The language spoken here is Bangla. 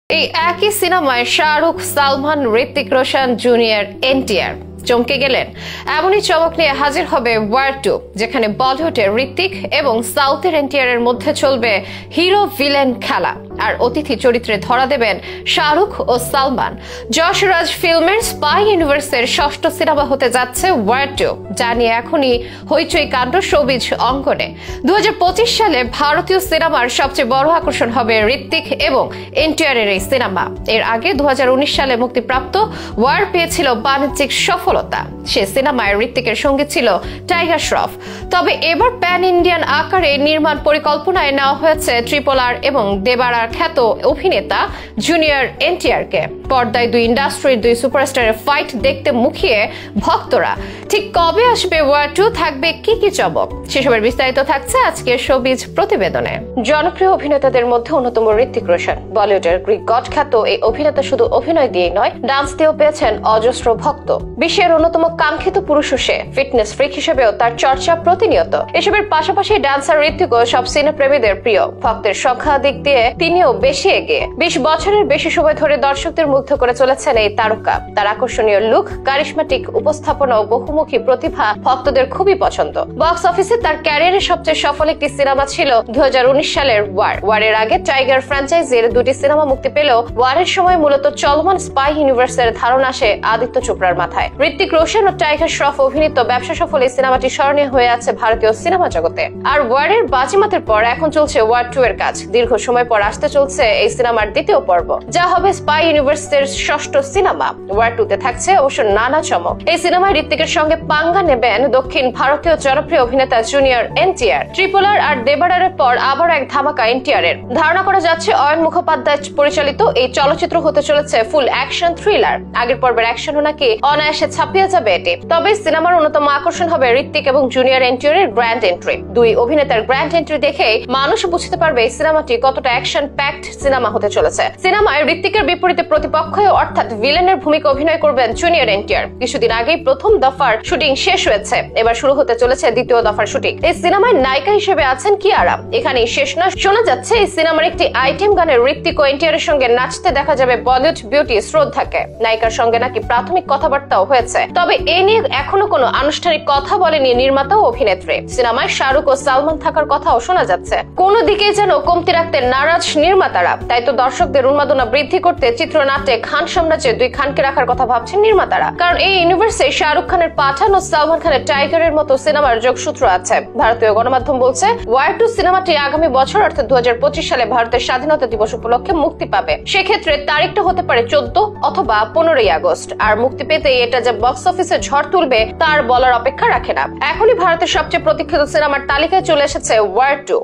এই একই সিনেমায় শাহরুখ, সালমান, ঋত্বিক রোশন, জুনিয়র এনটিআর চমকে গেলেন। এমনই চমক নিয়ে হাজির হবে ওয়ার 2, যেখানে বলিউডের ঋত্বিক এবং সাউথের এনটিআর এর মধ্যে চলবে হিরো ভিলেন খেলা। আর অতিথি চরিত্রে ধরা দেবেন শাহরুখ ও সালমান। যশ রাজ ফিল্মের স্পাই ইউনিভার্সের ষষ্ঠ সিনেমা হতে যাচ্ছে ওয়ার 2, যা নিয়ে এখনই হইচই কাণ্ড শোবিজ অঙ্গনে। 2025 সালে ভারতীয় সিনেমার সবচেয়ে বড় আকর্ষণ হবে ঋত্বিক এবং এনটিআর এর এই সিনেমা। এর আগে 2019 সালে মুক্তিপ্রাপ্ত ওয়ার পেয়েছিল বাণিজ্যিক সফলতা। সে সিনেমায় ঋত্বিকের সঙ্গে ছিল টাইগার শ্রফ। তবে এবার প্যান ইন্ডিয়ান আকারে নির্মাণ পরিকল্পনায় নেওয়া হয়েছে RRR এবং দেবারার খ্যাত অভিনেতা জুনিয়র এনটিআর কে। পর্দায় দুই ইন্ডাস্ট্রির দুই সুপারস্টারের ফাইট দেখতে মুখিয়ে ভক্তরা। ঠিক কবে আসবে ওয়ার 2, থাকবে কি কি চমক, সেসবের বিস্তারিত থাকছে আজকের শোবিজ প্রতিবেদনে। জনপ্রিয় অভিনেতাদের মধ্যে অন্যতম ঋত্বিক রোশন। বলিউডের গ্রিক গড খ্যাত এই অভিনেতা শুধু অভিনয় দিয়েই নয়, ডান্স দিয়েও পেয়েছেন অজস্র ভক্ত। বিশ্বের অন্যতম কাঙ্ক্ষিত পুরুষ সে, ফিটনেস ফ্রিক হিসেবেও তার চর্চা প্রতিনিয়ত। এসবের পাশাপাশি ডান্সার ঋত্বিকও সব সিনেপ্রেমীদের প্রিয়। ভক্তের সংখ্যা দিক দিয়ে তিনিও বেশি এগিয়ে। 20 বছরের বেশি সময় ধরে দর্শকদের মুগ্ধ করে চলেছেন এই তারকা। তার আকর্ষণীয় লুক, কারিশমাটিক উপস্থাপনা ও বহুমুখী প্রতিভা ভক্তদের খুবই পছন্দ। বক্স অফিসে তার ক্যারিয়ারের সবচেয়ে সফল একটি সিনেমা ছিল 2019 সালের ওয়ার। ওয়ারের আগে টাইগার ফ্র্যাঞ্চাইজির দুটি সিনেমা মুক্তি পেলেও ওয়ারের সময় মূলত চলমান স্পাই ইউনিভার্সের ধারণা আসে আদিত্য চোপড়ার মাথায়। ঋত্বিক রোশন ও টাইগার শ্রফ অভিনীত ব্যবসা সফল এই সিনেমাটি স্মরণীয় হয়ে আছে ভারতীয় সিনেমা জগতে। আর ওয়ারের বাজিমাতের পর এখন চলছে ওয়ার 2 এর কাজ। দীর্ঘ সময় পর আসতে চলছে এই সিনেমার দ্বিতীয় পর্ব, যা হবে স্পাই ইউনিভার্সের ষষ্ঠ সিনেমা। ওয়ার 2 তে থাকছে অবশ্য নানা চমক। এই সিনেমায় ঋত্বিকের সঙ্গে পাঙ্গা নেবেন দক্ষিণ ভারতীয় জনপ্রিয় অভিনেতা জুনিয়র এনটিআর। RRR আর দেবারারের পর আবার এক ধামাকা এনটিআর এর। ধারণা করা যাচ্ছে অয়ন মুখোপাধ্যায় পরিচালিত এই চলচ্চিত্র হতে চলেছে ফুল অ্যাকশন থ্রিলার। আগের পর্বের অ্যাকশনও নাকি অনায়াসে ছাপিয়ে যাবে এটি। তবে সিনেমার অন্যতম আকর্ষণ হবে ঋত্বিক এবং জুনিয়র এনটিআর এর গ্র্যান্ড এন্ট্রি। দুই অভিনেতার গ্র্যান্ড এন্ট্রি দেখে মানুষ বুঝতে পারবে এই সিনেমাটি কতটা অ্যাকশন প্যাকড সিনেমা হতে চলেছে। সিনেমায় ঋত্বিকের বিপরীতে প্রতিপক্ষে অর্থাৎ ভিলেনের ভূমিকা অভিনয় করবেন জুনিয়র এনটিআর। কিছুদিন আগেই প্রথম দফার শুটিং শেষ হয়েছে, এবার শুরু হতে চলেছে দ্বিতীয় দফার শুটিং। এই সিনেমায় নায়িকা হিসেবে আছেন কিয়ারা। এখানেই শেষ না, শোনা যাচ্ছে এই সিনেমার একটি আইটেম গানে ঋত্বিক ও এনটিআর এর সঙ্গে নাচতে দেখা যাবে বলিউড বিউটি শ্রদ্ধাকে। নায়িকার সঙ্গে নাকি প্রাথমিক কথাবার্তাও হয়েছে, তবে এ নিয়ে এখনো কোনো আনুষ্ঠানিক কথা বলেনি নির্মাতা ও অভিনেত্রী। সিনেমায় শাহরুখ ও সালমান থাকার কথাও শোনা যাচ্ছে। কোনো দিকে যেন কমতি রাখতে নারাজ নির্মাতারা। তাই তো দর্শকদের উন্মাদনা বৃদ্ধি করতে চিত্রনাট্যে খান সাম্রাজ্যে দুই খানকে রাখার কথা ভাবছেন নির্মাতারা। কারণ এই ইউনিভার্সে শাহরুখ খানের পাঠান ও সালমান খানের টাইগারের মতো সিনেমার যোগসূত্র আছে। ভারতীয় গণমাধ্যম বলছে ওয়ার 2 সিনেমাটি আগামী বছর অর্থাৎ 2025 সালে ভারতের স্বাধীনতা দিবস উপলক্ষে মুক্তি পাবে। সেক্ষেত্রে তারিখটা হতে পারে 14 অথবা 15 আগস্ট। আর মুক্তি পেতে এটা যে বক্স অফিসে ঝড় তুলবে তার বলার অপেক্ষা রাখে না। এখনই ভারতের সবচেয়ে প্রতীক্ষিত সিনেমার তালিকায় চলে এসেছে ওয়ার 2।